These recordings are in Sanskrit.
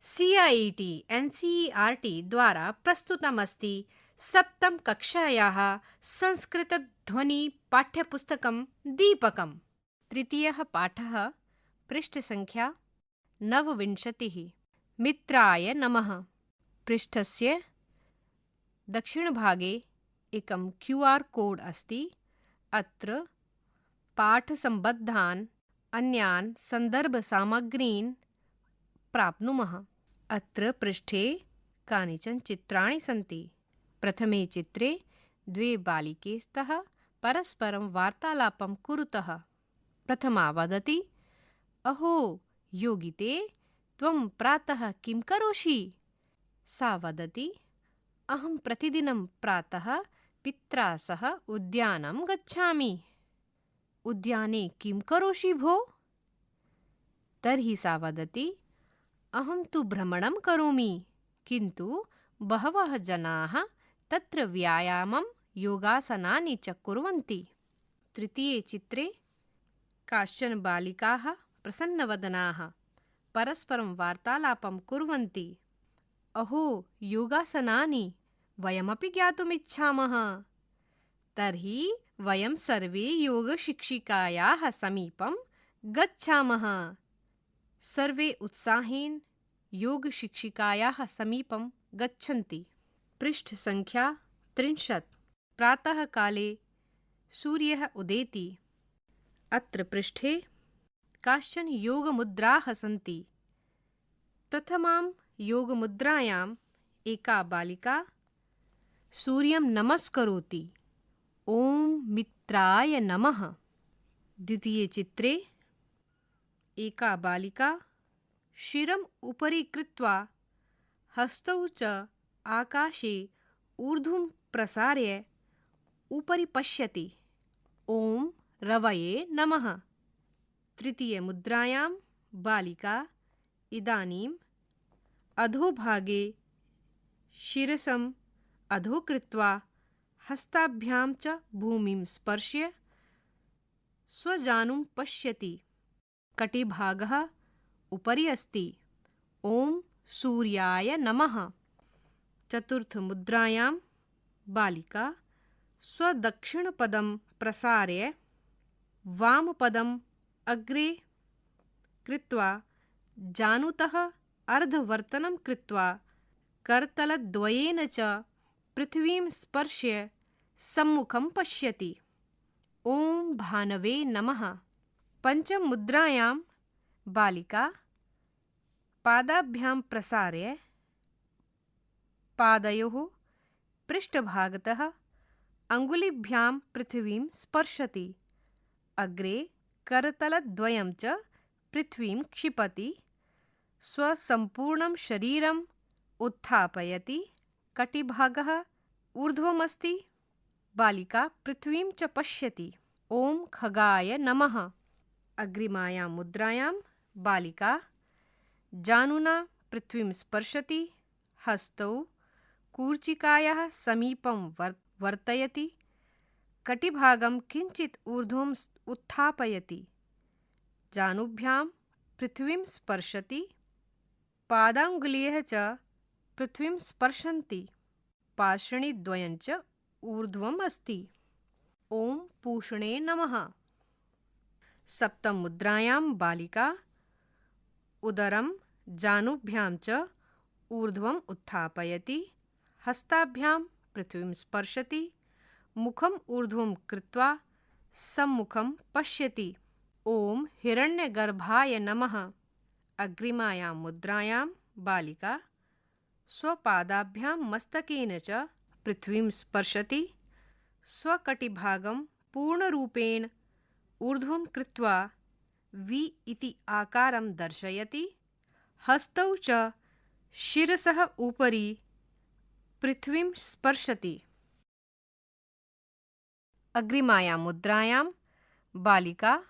CIET NCERT द्वारा प्रस्तुतमस्ति सप्तम कक्षायाः संस्कृतध्वनिपाठ्यपुस्तकं दीपकम्। तृतीयः पाठः पृष्ठसङ्ख्या 29। मित्राय नमः। पृष्ठस्य दक्षिणभागे एकं QR कोड् अस्ति। अत्र पाठसम्बद्धान् अन्यान् सन्दर्भसामग्रीन् प्राप्नुमः। अत्र पृष्ठे कानिचन चित्राणि सन्ति। प्रथमे चित्रे द्वे बालिके स्तः परस्परं वार्तालापं कुरुतः। प्रथमा वदति, अहो योगिते, त्वं प्रातः किं करोषि? सा वदति, अहं प्रतिदिनं प्रातः पित्रा सह उद्यानं गच्छामि। उद्याने किं करोषि भो? तर्हि सा वदति, अहं तु भ्रमणं करोमि, किन्तु बहवः जनाः तत्र व्यायामं योगासनानि च कुर्वन्ति। तृतीये चित्रे काश्चन बालिकाः प्रसन्नवदनाः परस्परं वार्तालापं कुर्वन्ति। अहो योगासनानि वयमपि ज्ञातुमिच्छामः। तर्हि वयं सर्वे योगशिक्षिकायाः समीपं गच्छामः। सर्वे उत्साहेन योगशिक्षिकायाः समीपं गच्छन्ति। पृष्ठसङ्ख्या 30। प्रातःकाले सूर्यः उदेति। अत्र पृष्ठे काश्चन योगमुद्राः सन्ति। प्रथमां योगमुद्रायाम् एका बालिका सूर्यं नमस्करोति। ॐ मित्राय नमः। द्वितीये चित्रे एका बालिका शिरम् उपरि कृत्वा हस्तौ च आकाशे ऊर्ध्वं प्रसार्य उपरि पश्यति। ॐ रवये नमः। तृतीयमुद्रायां बालिका इदानीम् अधोभागे शिरसम् अधो कृत्वा हस्ताभ्यां च भूमिं स्पर्श्य स्वजानुं पश्यति। कटिभागः उपरि अस्ति। ॐ सूर्याय नमः। चतुर्थमुद्रायां बालिका स्वदक्षिणपदं प्रसार्य वामपदम् अग्रे कृत्वा जानुतः अर्धवर्तनं कृत्वा करतलद्वयेन च पृथिवीं स्पर्श्य सम्मुखं पश्यति। ॐ भानवे नमः। पञ्चममुद्रायां बालिका पादाभ्यां प्रसार्य पादयोः पृष्ठभागतः अङ्गुलिभ्यां पृथिवीं स्पर्शति। अग्रे करतलद्वयं च पृथ्वीं क्षिपति। स्वसम्पूर्णं शरीरम् उत्थापयति। कटिभागः ऊर्ध्वमस्ति। बालिका पृथ्वीं च पश्यति। ॐ खगाय नमः। अग्रिमायां मुद्रायां बालिका जानुना पृथ्वीं स्पर्शति। हस्तौ कूर्चिकायाः समीपं वर्तयति। कटिभागं किञ्चित् ऊर्ध्वम् उत्थापयति। जानुभ्यां पृथ्वीं स्पर्शति। पादाङ्गुल्यः च पृथ्वीं स्पर्शन्ति। पार्ष्णिद्वयं च ऊर्ध्वम् अस्ति। ॐ पूषणे नमः। सप्तममुद्रायां बालिका उदरं जानुभ्यां च ऊर्ध्वम् उत्थापयति। हस्ताभ्यां पृथ्वीं स्पर्शति। मुखम् ऊर्ध्वं कृत्वा सम्मुखं पश्यति। ॐ हिरण्यगर्भाय नमः। अग्रिमायां मुद्रायां बालिका स्वपादाभ्यां मस्तकेन च पृथ्वीं स्पर्शति। स्वकटिभागं पूर्णरूपेण ऊर्ध्वं कृत्वा V इति आकारं दर्शयति। हस्तौ च शिरसः उपरि पृथ्वीं स्पर्शति। अग्रिमायां मुद्रायां बालिका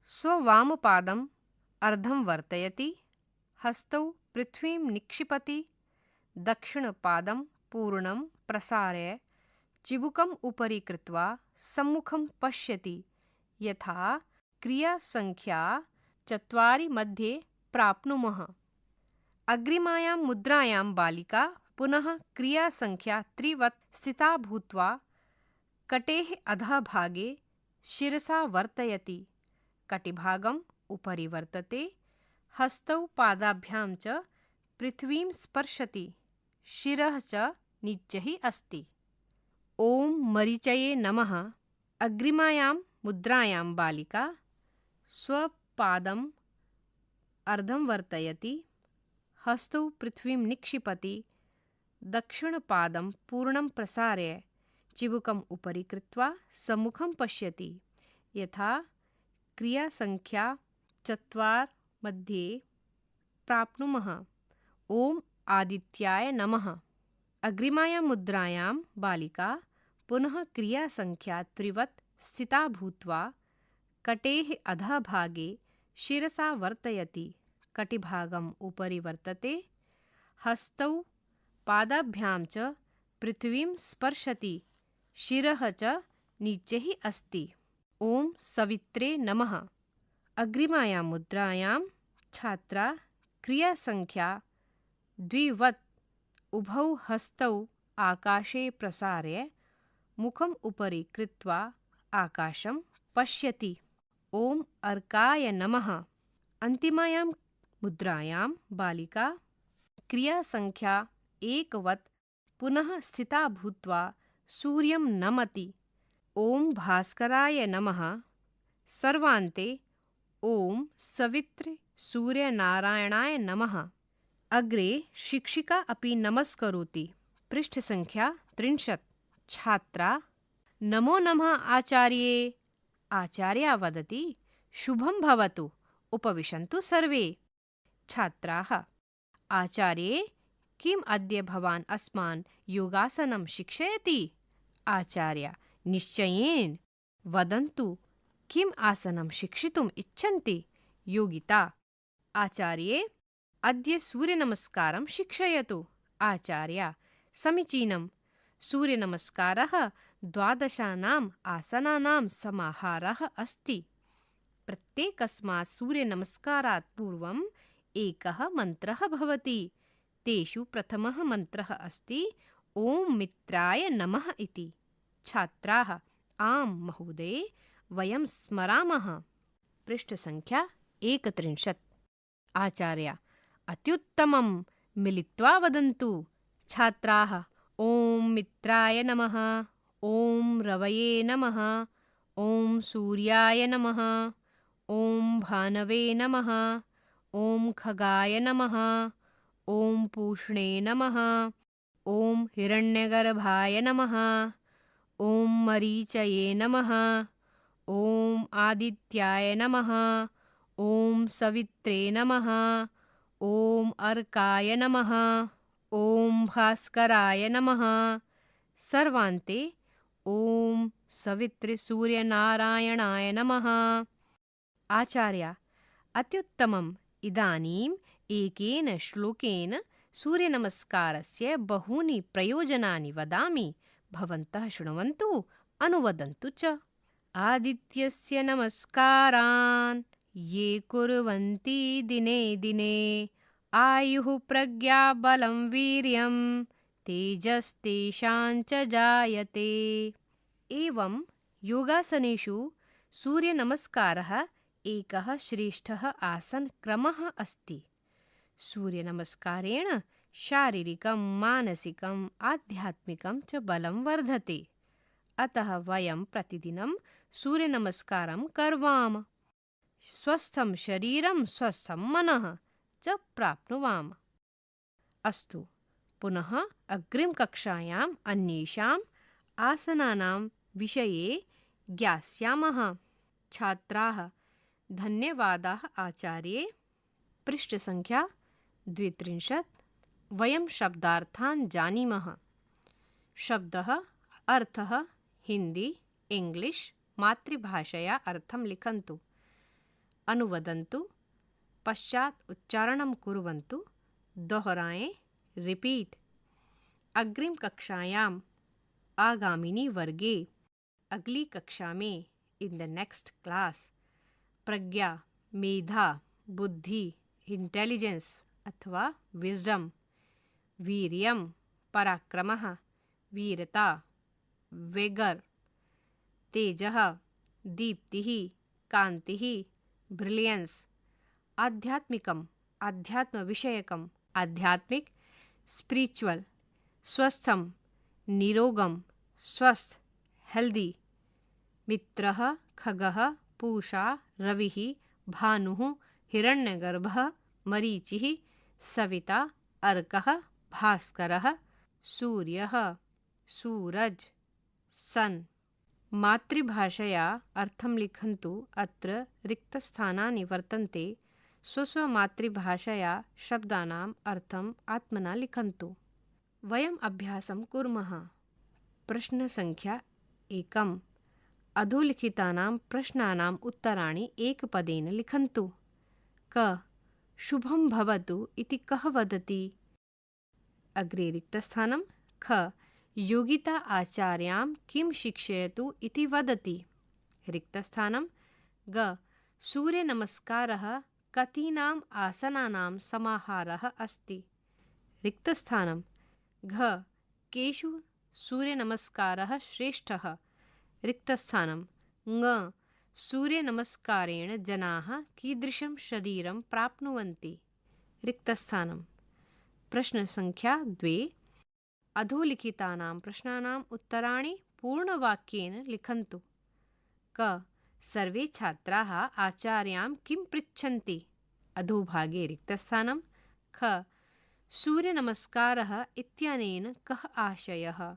स्ववामपादम् अर्धं वर्तयति। हस्तौ पृथ्वीं निक्षिपति। दक्षिणपादं पूर्णं प्रसार्य चिबुकम् उपरि कृत्वा सम्मुखं पश्यति। यथा क्रियासङ्ख्या 4 मध्ये प्राप्नुमः। अग्रिमायां मुद्रायां बालिका पुनः क्रियासङ्ख्या 3 वत् स्थिता भूत्वा कटेः अधभागे शिरसा वर्तयति, कटिभागम् उपरि वर्तते, हस्तौ पादाभ्यां च पृथ्वीं स्पर्शति, शिरः च निच्चैः अस्ति। ॐ मरीचये नमः। अग्रिमायां मुद्रायां बालिका स्वपादम् अर्धं वर्तयति, हस्तौ पृथ्वीं निक्षिपति, दक्षिणपादं पूर्णं प्रसार्य चिबुकम् उपरि कृत्वा सम्मुखं पश्यति, यथा क्रियासङ्ख्या 4 मध्ये प्राप्नुमः। ॐ आदित्याय नमः। अग्रिमायां मुद्रायां बालिका पुनः क्रियासङ्ख्या 3 वत् स्थिता भूत्वा कटेः अधभागे शिरसा वर्तयति, कटिभागम् उपरि वर्तते, हस्तौ पादाभ्यां च पृथ्वीं स्पर्शति, शिरः च नीचैः अस्ति। ॐ सवित्रे नमः। अग्रिमायां मुद्रायां छात्रा क्रियासङ्ख्या 2 वत् उभौ हस्तौ आकाशे प्रसार्य मुखम् उपरि कृत्वा आकाशं पश्यति। ॐ अर्काय नमः। अन्तिमायां मुद्रायां बालिका क्रियासङ्ख्या 1 वत् पुनः स्थिता भूत्वा सूर्यं नमति। ॐ भास्कराय नमः। सर्वान्ते ॐ सवित्रे सूर्यनारायणाय नमः। अग्रे शिक्षिका अपि नमस्करोति। पृष्ठसङ्ख्या 30। छात्रा नमो नमः आचार्ये। आचार्या वदति शुभं भवतु, उपविशन्तु सर्वे। छात्राः आचार्ये, किम् अद्य भवान् अस्मान् योगासनं शिक्षयति? आचार्य निश्चयेन, वदन्तु किम् आसनं शिक्षितुम् इच्छन्ति? योगिता आचार्ये, अद्य सूर्यनमस्कारं शिक्षयतु। आचार्य समीचीनं। सूर्यनमस्कारः 12 आसनानां समाहारः अस्ति। प्रत्येकस्मात् सूर्यनमस्कारात् पूर्वम् एकः मन्त्रः भवति। तेषु प्रथमः मन्त्रः अस्ति ॐ मित्राय नमः इति। छात्राः आं महोदये, वयं स्मरामः। पृष्ठसङ्ख्या 31। आचार्य अत्युत्तमं, मिलित्वा वदन्तु। छात्राः ॐ मित्राय नमः, ॐ रवये नमः, ॐ सूर्याय नमः, ॐ भानवे नमः, ॐ खगाय नमः, ॐ पूष्णे नमः, ॐ हिरण्यगर्भाय नमः, ॐ मरीचये नमः, ॐ आदित्याय नमः, ॐ सवित्रे नमः, ॐ अर्काय नमः, ॐ भास्कराय नमः। सर्वान्ते ॐ सवित्रे सूर्यनारायणाय नमः। आचार्य अत्युत्तमम्। इदानीम् एकेन श्लोकेन सूर्यनमस्कारस्य बहूनि प्रयोजनानि वदामि। भवन्तः शृण्वन्तु, अनुवदन्तु च। आदित्यस्य नमस्कारान् ये कुर्वन्ति दिने दिने, आयुः प्रज्ञा बलं वीर्यं तेजस्तेषां च जायते। एवं योगासनेषु सूर्यनमस्कारः एकः श्रेष्ठः आसनक्रमः अस्ति। सूर्यनमस्कारेण शारीरिकं, मानसिकम्, आध्यात्मिकं च बलं वर्धते। अतः वयं प्रतिदिनं सूर्यनमस्कारं कर्वाम। स्वस्थं शरीरं, स्वस्थं मनः च प्राप्नुवाम। अस्तु, पुनः अग्रिमकक्षायाम् अन्येषाम् आसनानां विषये ज्ञास्यामः। छात्राः धन्यवादाः आचार्ये। पृष्ठसङ्ख्या 32। वयं शब्दार्थान् जानीमः। शब्दः अर्थः हिन्दी, इंग्लिश मातृभाषया अर्थं लिखन्तु, अनुवदन्तु, पश्चात् उच्चारणं कुर्वन्तु, दोहराएं, रिपीट। अग्रिम कक्षायाम्, आगामिनी वर्गे, अगली कक्षा में, इन द नेक्स्ट क्लास, प्रज्ञा, मेधा, बुद्धि, इंटेलिजेंस, अथवा विजडम, वीर्यम पराक्रमः, वीरता वेगर, तेजः दीप्तिः, कान्तिः ब्रिलियंस, आध्यात्मिकम आध्यात्म विषयकम आध्यात्मिक स्पिरिचुअल, स्वस्थम निरोगम स्वस्थ हेल्दी, मित्रः खगः पूषा रविः भानुः हिरण्यगर्भः मरीचिः सविता अर्कः भास्करः सूर्यः सूरज सन। मातृभाषया अर्थं लिखन्तु। अत्र रिक्तस्थानानि वर्तन्ते। स्वस्वमातृभाषया शब्दानाम् अर्थम् आत्मना लिखन्तु। वयम् अभ्यासं कुर्मः। प्रश्नसङ्ख्या 1। अधोलिखितानां प्रश्नानाम् उत्तराणि एकपदेन लिखन्तु। क शुभं भवतु इति कः वदति? अग्रे रिक्तस्थानं। ख योगिता आचार्यां किं शिक्षयतु इति वदति। रिक्तस्थानं। ग सूर्यनमस्कारः कतीनाम् आसनानां समाहारः अस्ति। रिक्तस्थानं। घ केषु सूर्यनमस्कारः श्रेष्ठः। रिक्तस्थानं। ङ सूर्यनमस्कारेण जनाः कीदृशं शरीरं प्राप्नुवन्ति। रिक्तस्थानं। प्रश्नसङ्ख्या 2। अधोलिखितानां प्रश्नानाम् उत्तराणि पूर्णवाक्येन लिखन्तु। क सर्वे छात्राः आचार्यां किं पृच्छन्ति। अधोभागे रिक्तस्थानं। ख सूर्यनमस्कारः इत्यनेन कः आशयः।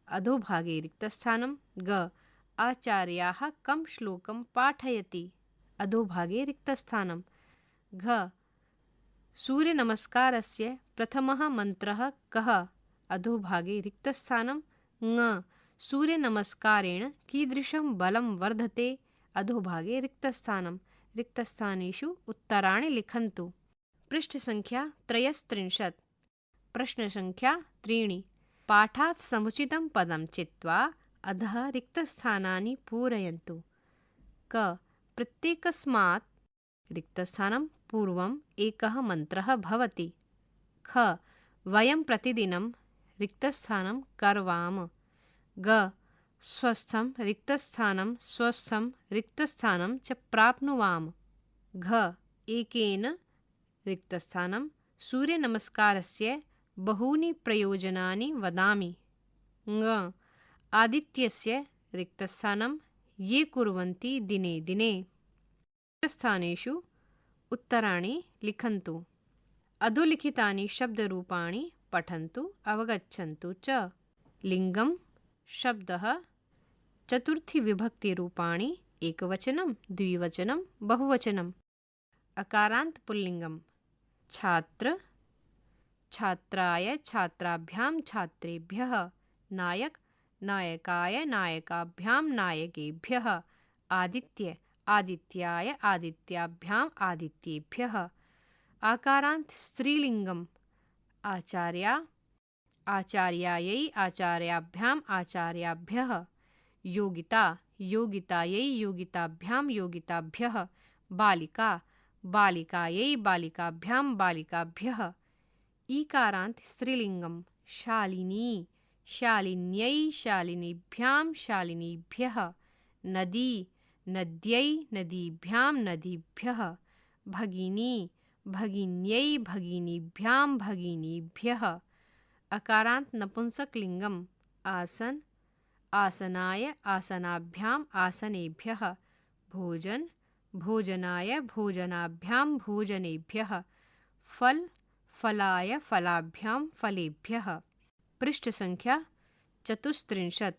अधोभागे रिक्तस्थानं। ग आचार्याः कं श्लोकं पाठयति। अधोभागे रिक्तस्थानं। घ सूर्यनमस्कारस्य प्रथमः मन्त्रः कः। अधोभागे रिक्तस्थानं। ङ सूर्यनमस्कारेण कीदृशं बलं वर्धते। अधोभागे रिक्तस्थानं। रिक्तस्थानेषु उत्तराणि लिखन्तु। पृष्ठसङ्ख्या 33। प्रश्नसङ्ख्या 3। पाठात् समुचितं पदं चित्वा अधः रिक्तस्थानानि पूरयन्तु। क प्रत्येकस्मात् रिक्तस्थानं पूर्वम् एकः मन्त्रः भवति। ख वयं प्रतिदिनं रिक्तस्थानं करवाम। ग स्वस्थं रिक्तस्थानं स्वस्थं रिक्तस्थानं च प्राप्नुवाम। घ एकेन रिक्तस्थानं सूर्यनमस्कारस्य बहूनि प्रयोजनानि वदामि। ङ आदित्यस्य रिक्तस्थानं ये कुर्वन्ति दिने दिने। रिक्तस्थानेषु उत्तराणि लिखन्तु। अधोलिखितानि शब्दरूपाणि पठन्तु अवगच्छन्तु च। लिङ्गं शब्दः चतुर्थी विभक्तिरूपाणि एकवचनं द्विवचनं बहुवचनम्। अकारान्त पुल्लिङ्गं छात्र छात्राय छात्राभ्यां छात्रेभ्यः। नायक नायकाय नायकाभ्यां नायकेभ्यः। आदित्य आदित्याय आदित्याभ्याम् आदित्येभ्यः। आकारान्त स्त्रीलिङ्गम् आचार्या आचार्यायै आचार्याभ्याम् आचार्याभ्यः। योगिता योगितायै योगिताभ्यां योगिताभ्यः। बालिका बालिकायै बालिकाभ्यां बालिकाभ्यः। ईकारान्त स्त्रीलिङ्गं शालिनी शालिन्यै शालिनीभ्यां शालिनीभ्यः। नदी नद्यै नदीभ्यां नदीभ्यः। भगिनी भगिन्यै भगिनीभ्यां भगिनीभ्यः। अकारान्त नपुंसकलिङ्गम् आसन आसनाय आसनाभ्याम् आसनेभ्यः। भोजन भोजनाय भोजनाभ्यां भोजनेभ्यः। फल फलाय फलाभ्यां फलेभ्यः। पृष्ठसङ्ख्या 34।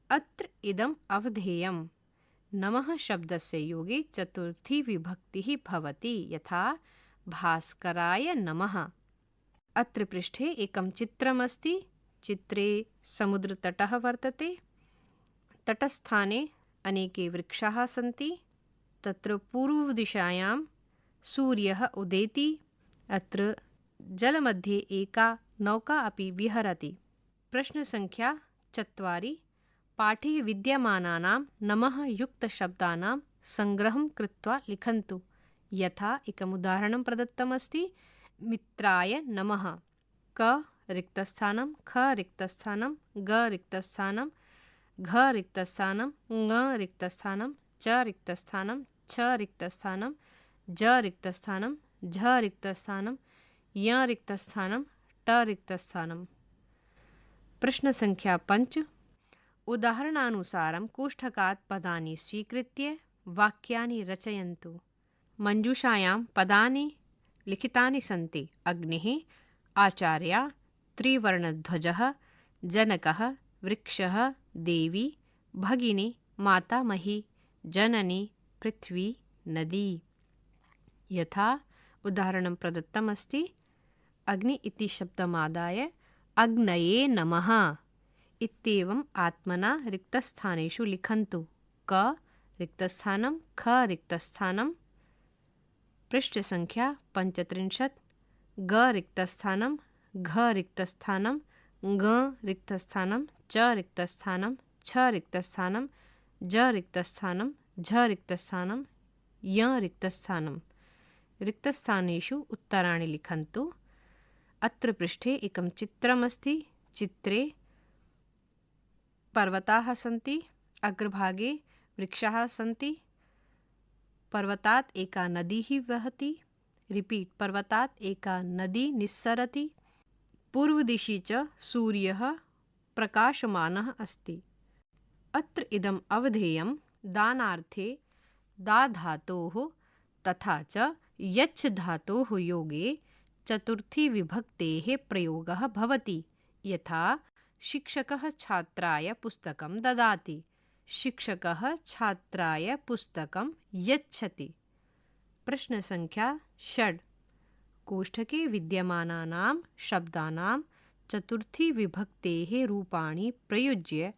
अत्र इदम् अवधेयम्। नमः शब्दस्य योगे चतुर्थी विभक्तिः भवति। यथा भास्कराय नमः। अत्र पृष्ठे एकं चित्रमस्ति। चित्रे समुद्रतटः वर्तते। तटस्थाने अनेके वृक्षाः सन्ति। तत्र पूर्वदिशायां सूर्यः उदेति। अत्र जलमध्ये एका नौका अपि विहरति। प्रश्नसङ्ख्या 4। पाठे विद्यमानानां नमः युक्तशब्दानां सङ्ग्रहं कृत्वा लिखन्तु। यथा एकम् उदाहरणं प्रदत्तमस्ति मित्राय नमः। क रिक्तस्थानं, ख रिक्तस्थानं, ग रिक्तस्थानं, घ रिक्तस्थानं, ङ रिक्तस्थानं, च रिक्तस्थानं, छ रिक्तस्थानं, ज रिक्तस्थानं, झ रिक्तस्थानं, य रिक्तस्थानं, ट रिक्तस्थानं। प्रश्न संख्या 5। उदाहरणानुसारं कोष्ठकात् पदानि स्वीकृत्य वाक्यानि रचयन्तु। मञ्जूषायां पदानि लिखितानि सन्ति। अग्निः, आचार्या, त्रिवर्णध्वजः, जनकः, वृक्षः, देवी, भगिनी, मातामही, जननी, पृथ्वी, नदी। यथा उदाहरणं प्रदत्तमस्ति अग्नि इति शब्दमादाय अग्नये नमः इत्येवम् आत्मना रिक्तस्थानेषु लिखन्तु। क रिक्तस्थानं, ख रिक्तस्थानं। पृष्ठसङ्ख्या 35। ग रिक्तस्थानं, घ रिक्तस्थानं, ङ रिक्तस्थानं, च रिक्तस्थानं, छ रिक्तस्थानं, ज रिक्तस्थानं, झ रिक्तस्थानं, य रिक्तस्थानं। रिक्तस्थानेषु उत्तराणि लिखन्तु। अत्र पृष्ठे एकं चित्रमस्ति। चित्रे पर्वताः सन्ति, अग्रभागे वृक्षाः सन्ति, पर्वतात् एका नदी वहति। रिपीट, पर्वतात् एका नदी निस्सरति। पूर्वदिशि च सूर्यः प्रकाशमानः अस्ति। अत्र इदम् अवधेयं दानार्थे दा धातोः तथा च यच्छ धातोः योगे चतुर्थी विभक्तेः प्रयोगः भवति। यथा शिक्षकः छात्राय पुस्तकं ददाति, शिक्षकः छात्राय पुस्तकं यच्छति। प्रश्न संख्या 6। कोष्ठके विद्यमानानां शब्दानां चतुर्थी विभक्तेः रूपाणि प्रयुज्य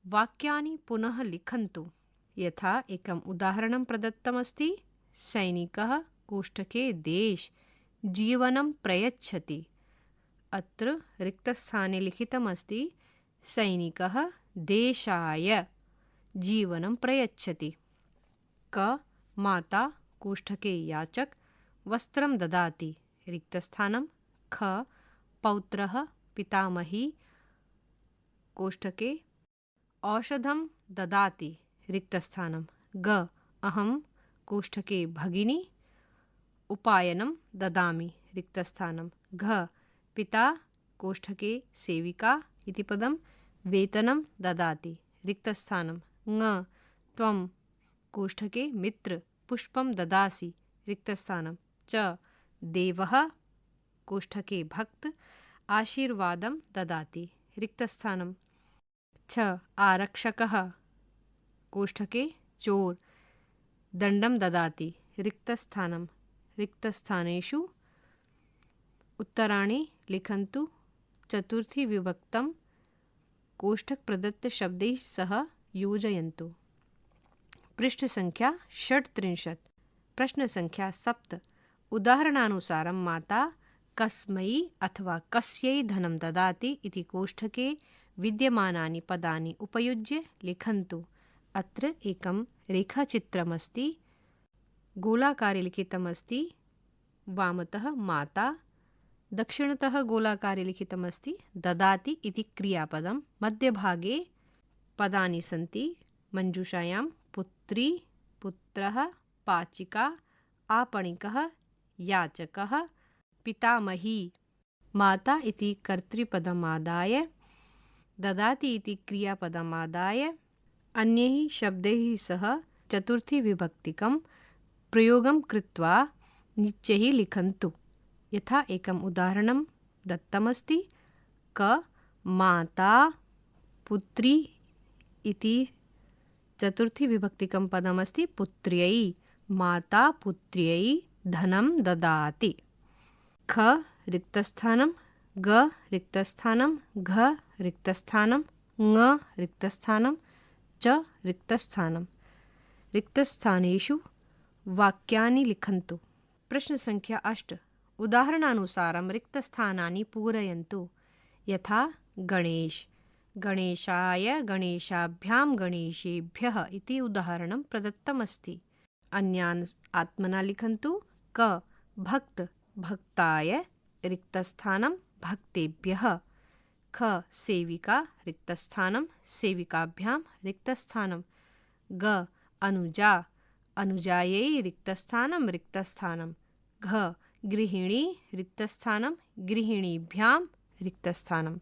वाक्यानि पुनः लिखन्तु। यथा एकम् उदाहरणं प्रदत्तमस्ति सैनिकः कोष्ठके देश जीवनं प्रयच्छति। अत्र रिक्तस्थाने लिखितमस्ति सैनिकः देशाय जीवनं प्रयच्छति। क माता कोष्ठके याचक वस्त्रं ददाति। रिक्तस्थानं। ख पौत्रः पितामही कोष्ठके औषधं ददाति। रिक्तस्थानं। ग अहं कोष्ठके भगिनी उपायनं ददामि। रिक्तस्थानं। घ पिता कोष्ठके सेविका इति पदं वेतनं ददाति। रिक्तस्थानं। ङ त्वं कोष्ठके मित्र पुष्पं ददासि। रिक्तस्थानं। च देवः कोष्ठके भक्त आशीर्वादं ददाति। रिक्तस्थानं। छ आरक्षकः कोष्ठके चोर दण्डं ददाति। रिक्तस्थानं। रिक्तस्थानेषु उत्तराणि लिखन्तु। चतुर्थी विभक्तं कोष्ठक प्रदत्त शब्दैः सह योजयन्तु। पृष्ठ संख्या 37। प्रश्न संख्या 7। उदाहरणानुसारं माता कस्मै अथवा कस्यै धनं ददाति इति कोष्ठके विद्यमानानि पदानि उपयुज्य लिखन्तु। अत्र एकं रेखाचित्रमस्ति। गोलाकारे लिखितमस्ति वामतः माता, दक्षिणतः गोलाकारे लिखितमस्ति ददाति इति क्रियापदं। मध्यभागे पदानि सन्ति मञ्जूषायां पुत्री, पुत्रः, पाचिका, आपणिकः, याचकः, पितामही। माता इति कर्तृपदमादाय ददाति इति क्रियापदमादाय अन्यैः शब्दैः सह चतुर्थी विभक्तिकं प्रयोगं कृत्वा निश्चैः लिखन्तु। यथा एकम् उदाहरणं दत्तमस्ति क माता पुत्री इति चतुर्थी विभक्तिकं पदमस्ति पुत्र्यै। माता पुत्र्यै धनं ददाति। ख रिक्तस्थानं, ग रिक्तस्थानं, घ रिक्तस्थानं, ङ रिक्तस्थानं, च रिक्तस्थानं। रिक्तस्थानेषु वाक्यानि लिखन्तु। प्रश्न संख्या 8। उदाहरणानुसारं रिक्तस्थानानि पूरयन्तु। यथा गणेश गणेशाय, गणेशाभ्यां, गणेशेभ्यः इति उदाहरणं प्रदत्तमस्ति। अन्यान् आत्मना लिखन्तु। क भक्त भक्ताय रिक्तस्थानं भक्तेभ्यः। ख सेविका रिक्तस्थानं सेविकाभ्यां रिक्तस्थानं। ग अनुजा अनुजायै रिक्तस्थानं रिक्तस्थानं। घ गृहिणी रिक्तस्थानं गृहिणीभ्यां रिक्तस्थानं।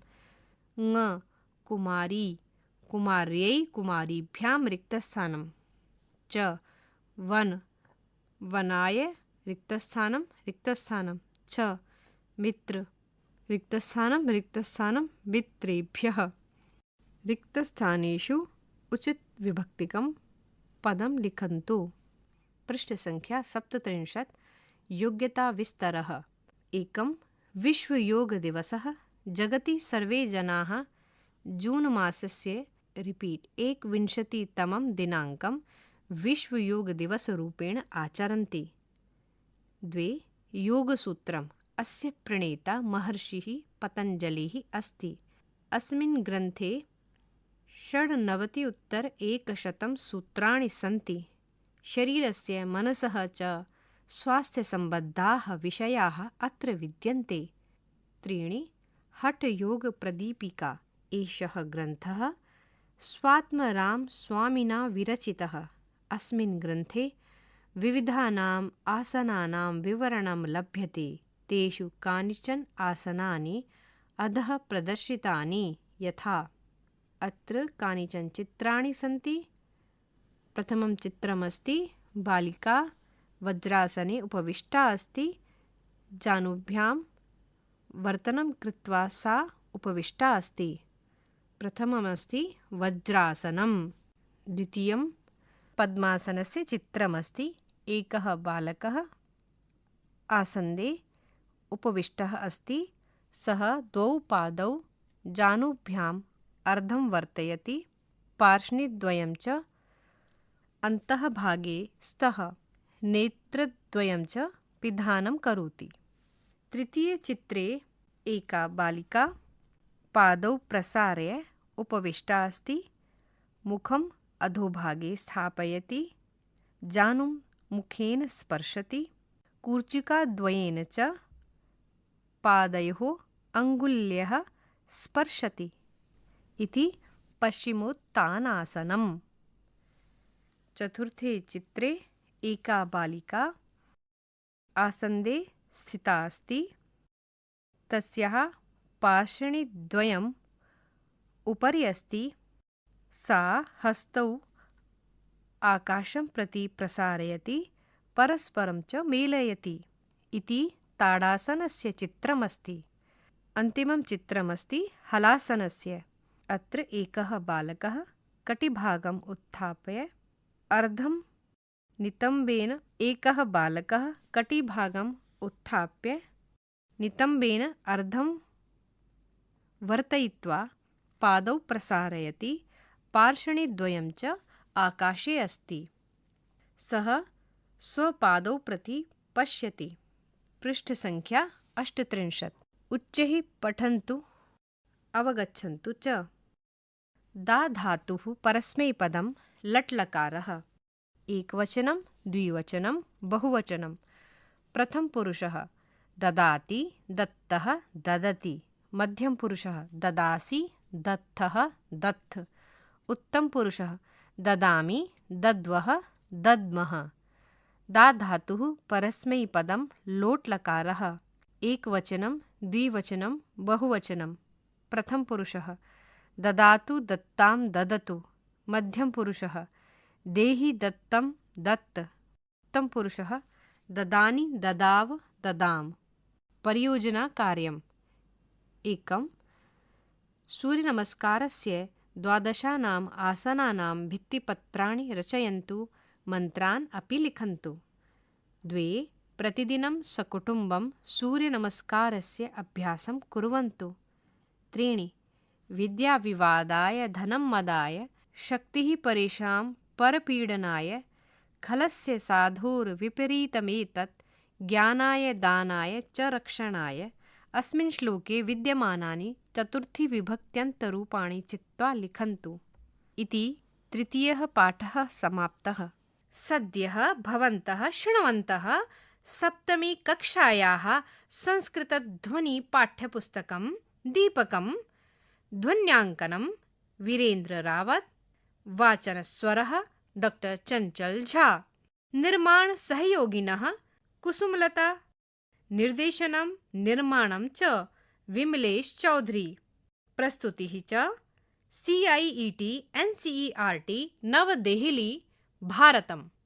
ङ कुमारी कुमार्यै कुमारीभ्यां रिक्तस्थानं। च वन वनाय रिक्तस्थानं रिक्तस्थानं। छ मित्र रिक्तस्थानं रिक्तस्थानं मित्रेभ्यः। रिक्तस्थानेषु उचित विभक्तिकं पदं लिखन्तु। पृष्ठसङ्ख्या 37। योग्यताविस्तरः। एकं विश्वयोगदिवसः जगति सर्वे जनाः जून् मासस्य 21तमं दिनाङ्कं विश्वयोगदिवसरूपेण आचरन्ति। 2 योगसूत्रम् अस्य प्रणेता महर्षिः पतञ्जलिः अस्ति। अस्मिन् ग्रन्थे 96 सूत्राणि सन्ति। शरीरस्य मनसः च स्वास्थ्यसम्बद्धाः विषयाः अत्र विद्यन्ते। 3 हठयोगप्रदीपिका एषः ग्रन्थः स्वात्मराम स्वामिना विरचितः। अस्मिन् ग्रन्थे विविधानाम् आसनानां विवरणं लभ्यते। तेषु कानिचन आसनानि अधः प्रदर्शितानि यथा। अत्र कानिचन चित्राणि सन्ति। प्रथमं चित्रमस्ति बालिका वज्रासने उपविष्टा अस्ति। जानुभ्यां वर्तनं कृत्वा सा उपविष्टा अस्ति। प्रथममस्ति वज्रासनं। द्वितीयं पद्मासनस्य चित्रमस्ति। एकः बालकः आसन्दे उपविष्टः अस्ति। सः 2 पादौ जानुभ्याम् अर्धं वर्तयति। पार्ष्णिद्वयं च अन्तःभागे स्तः। नेत्रद्वयं च पिधानं करोति। तृतीयचित्रे एका बालिका पादौ प्रसार्य उपविष्टा अस्ति। मुखम् अधोभागे स्थापयति। जानुं मुखेन स्पर्शति। कूर्चिकाद्वयेन च पादयोः अङ्गुल्यः स्पर्शति इति पश्चिमोत्तानासनम्। चतुर्थे चित्रे एका बालिका आसन्दे स्थिता अस्ति। तस्याः पार्ष्णिद्वयम् उपरि अस्ति। सा हस्तौ आकाशं प्रति प्रसारयति परस्परं च मेलयति इति ताडासनस्य चित्रमस्ति। अन्तिमं चित्रमस्ति हलासनस्य। अत्र एकः बालकः कटिभागम् उत्थाप्य अर्धं नितम्बेन एकः बालकः कटिभागम् उत्थाप्य नितम्बेन अर्धं वर्तयित्वा पादौ प्रसारयति। पार्ष्णिद्वयं च आकाशे अस्ति। सः स्वपादौ प्रति पश्यति। पृष्ठसङ्ख्या 38। उच्चैः पठन्तु अवगच्छन्तु च। दा धातुः परस्मैपदं लट्लकारः। एकवचनं द्विवचनं बहुवचनं। प्रथमपुरुषः ददाति दत्तः ददति। मध्यमपुरुषः ददासि दत्तः दत्थ। उत्तमपुरुषः ददामि दद्वः दद्मः। दा धातुः परस्मैपदं लोट्लकारः। एकवचनं द्विवचनं बहुवचनं। प्रथमपुरुषः ददातु दत्तां ददतु। मध्यमपुरुषः देहि दत्तं दत्त। उत्तमपुरुषः ददानि ददाव ददाम। परियोजनाकार्यम्। 1 सूर्यनमस्कारस्य 12 आसनानां भित्तिपत्राणि रचयन्तु। मन्त्रान् अपि लिखन्तु। 2 प्रतिदिनं सकुटुम्बं सूर्यनमस्कारस्य अभ्यासं कुर्वन्तु। 3 विद्याविवादाय धनं मदाय शक्तिः परेषां परपीडनाय खलस्य साधोर्विपरीतमेतत् ज्ञानाय दानाय च रक्षणाय। अस्मिन् श्लोके विद्यमानानि चतुर्थीविभक्त्यन्तरूपाणि चित्वा लिखन्तु। इति तृतीयः पाठः समाप्तः। सद्यः भवन्तः शृण्वन्तः सप्तमी कक्षायाः संस्कृतध्वनिपाठ्यपुस्तकं दीपकं, ध्वन्याङ्कनं वीरेन्द्र रावत, वाचनस्वरः डॉक्टर चंचल झा, निर्माण सहयोगिनः कुसुमलता, निर्देशनं निर्माणं च विमलेश चौधरी, प्रस्तुतिः च CIET NCERT नवदेहली, भारतम्।